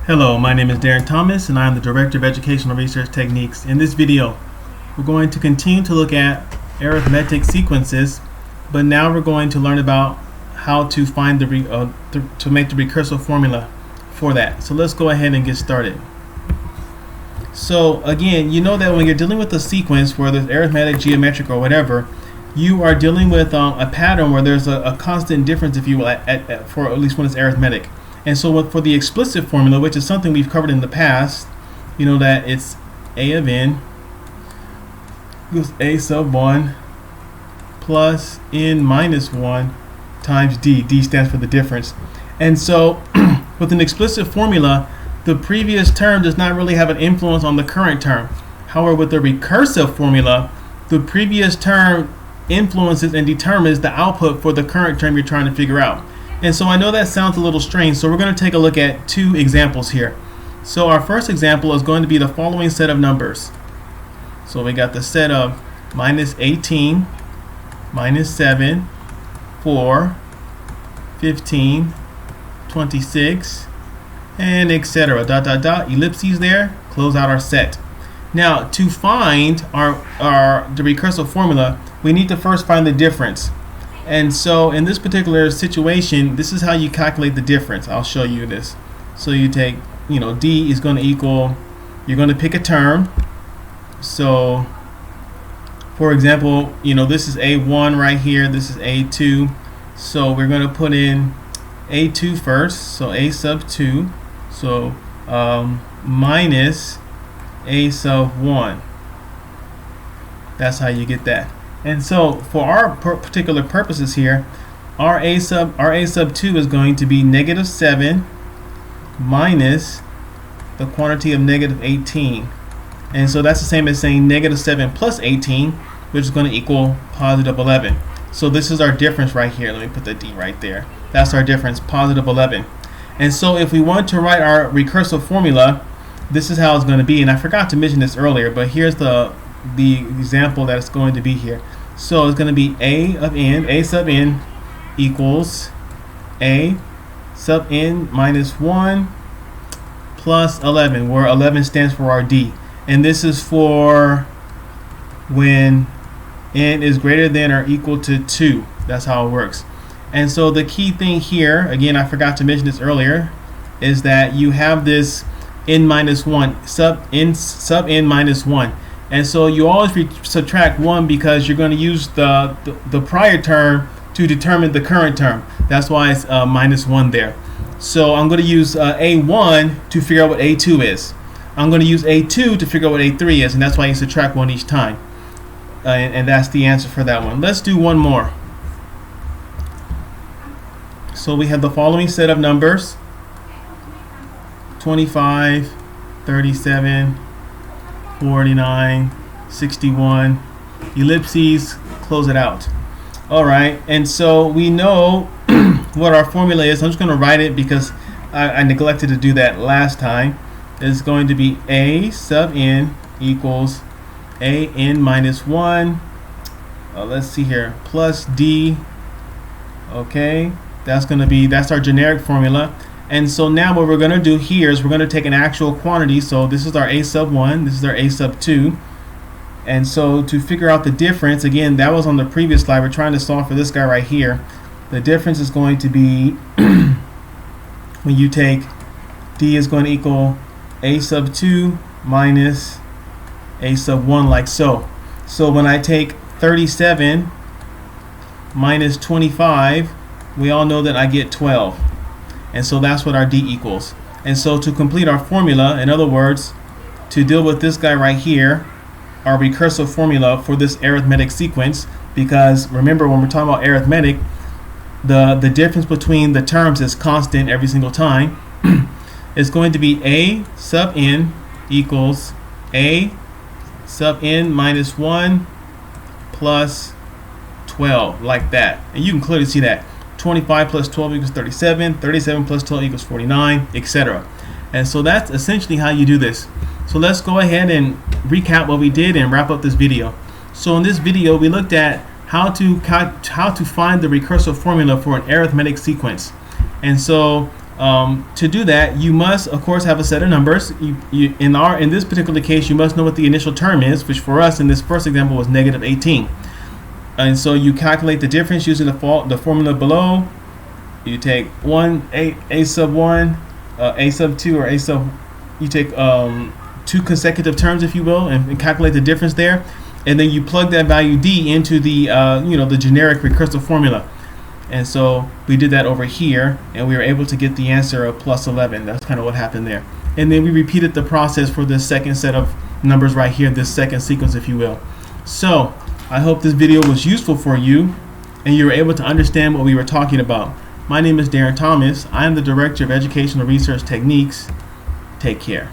Hello, my name is Darren Thomas and I am the Director of Educational Research Techniques. In this video, we're going to continue to look at arithmetic sequences, but now we're going to learn about how to find to make the recursive formula for that. So let's go ahead and get started. So again, you know that when you're dealing with a sequence, whether it's arithmetic, geometric, or whatever, you are dealing with a pattern where there's a constant difference, if you will, for at least when it's arithmetic. And so for the explicit formula, which is something we've covered in the past, you know that it's a of n equals a sub 1 plus n minus 1 times d. D stands for the difference. And so with an explicit formula, the previous term does not really have an influence on the current term. However, with the recursive formula, the previous term influences and determines the output for the current term you're trying to figure out. And so I know that sounds a little strange, so we're going to take a look at two examples here. So our first example is going to be the following set of numbers. So we got the set of minus 18, minus 7, 4, 15, 26, and etc. Ellipses there, close out our set. Now to find the recursive formula, we need to first find the difference. And so in this particular situation, this is how you calculate the difference. I'll show you this. So you take, D is going to equal, you're going to pick a term. So for example, this is A1 right here, this is A2. So we're going to put in A2 first, so A sub 2. So minus A sub 1. That's how you get that. And so for our particular purposes here, our a sub 2 is going to be negative 7 minus the quantity of negative 18. And so that's the same as saying negative 7 plus 18, which is going to equal positive 11. So this is our difference right here. Let me put the D right there. That's our difference, positive 11. And so if we want to write our recursive formula, this is how it's going to be. And I forgot to mention this earlier, but here's the example that it's going to be here. So it's going to be a sub n equals a sub n minus 1 plus 11, where 11 stands for our d. And this is for when n is greater than or equal to 2. That's how it works. And so the key thing here, again, I forgot to mention this earlier, is that you have this n minus 1, sub n minus 1. And so you always subtract 1 because you're going to use the prior term to determine the current term. That's why it's minus 1 there. So I'm going to use A1 to figure out what A2 is. I'm going to use A2 to figure out what A3 is, and that's why you subtract 1 each time. And that's the answer for that one. Let's do one more. So we have the following set of numbers: 25, 37, 49, 61, ellipses, close it out. Alright, and so we know what our formula is. I'm just going to write it because I neglected to do that last time. It's going to be a sub n equals a n minus 1, let's see here, plus d. Okay, that's our generic formula. And so now what we're going to do here is we're going to take an actual quantity. So this is our a sub 1, this is our a sub 2. And so to figure out the difference, again, that was on the previous slide. We're trying to solve for this guy right here. The difference is going to be when you take d is going to equal a sub 2 minus a sub 1, like so. So when I take 37 minus 25, we all know that I get 12. And so that's what our d equals. And so to complete our formula, in other words, to deal with this guy right here, our recursive formula for this arithmetic sequence, because remember when we're talking about arithmetic, the difference between the terms is constant every single time, is going to be a sub n equals a sub n minus 1 plus 12, like that. And you can clearly see that. 25 plus 12 equals 37, 37 plus 12 equals 49, etc. And so that's essentially how you do this. So let's go ahead and recap what we did and wrap up this video. So in this video, we looked at how to find the recursive formula for an arithmetic sequence. And so To do that, you must, of course, have a set of numbers. In this particular case, you must know what the initial term is, which for us in this first example was negative 18. And so you calculate the difference using the formula below. You take a sub 1, a sub 2, or a sub. You take two consecutive terms, if you will, and calculate the difference there, and then you plug that value d into the the generic recursive formula. And so we did that over here, and we were able to get the answer of plus 11. That's kind of what happened there. And then we repeated the process for this second set of numbers right here, this second sequence, if you will. So I hope this video was useful for you, and you were able to understand what we were talking about. My name is Darren Thomas. I am the Director of Educational Research Techniques. Take care.